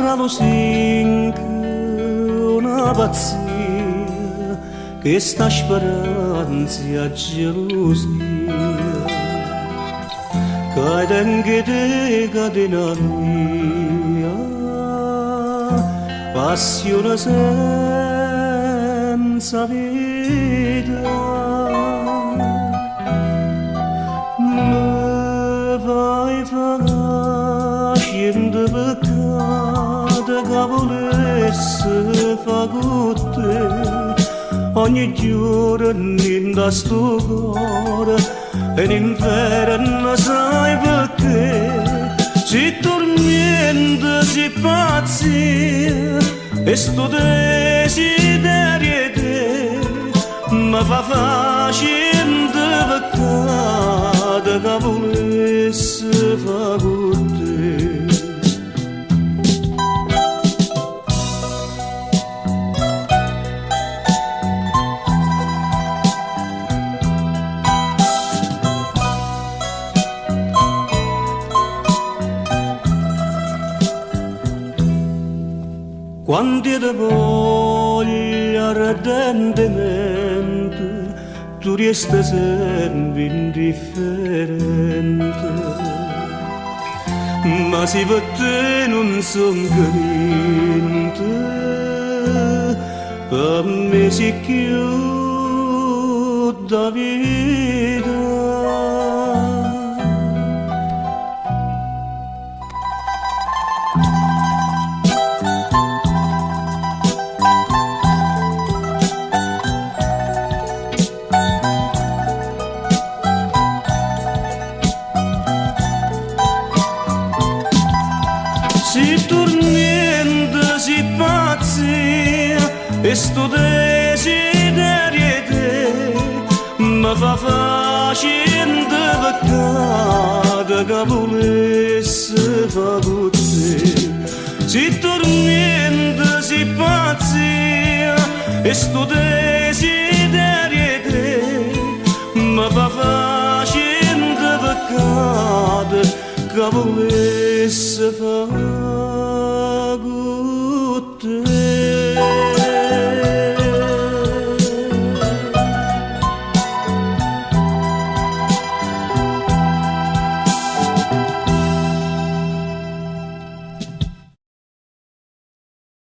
tra lo zinc una pazzia che sta speranza a gelosia che dengue te catena mia passione senza vita me vai facendo peccato che volesse fa con te ogni giorno in da sto cuore e l'inferno sai perché si tormenta, si pazzia e sto desiderio te mi fa facendo peccato che volesse fa con te. Quando ti voglio ardentemente, tu resti sempre indifferente. Ma se per te non sono niente, per me si chiude la vita. Si tormenta, si pazzia e sto desiderio te mi fa facendo peccato che volesse fa con te. Si tormenta, si pazzia e sto desiderio te mi fa facendo peccato che volesse fa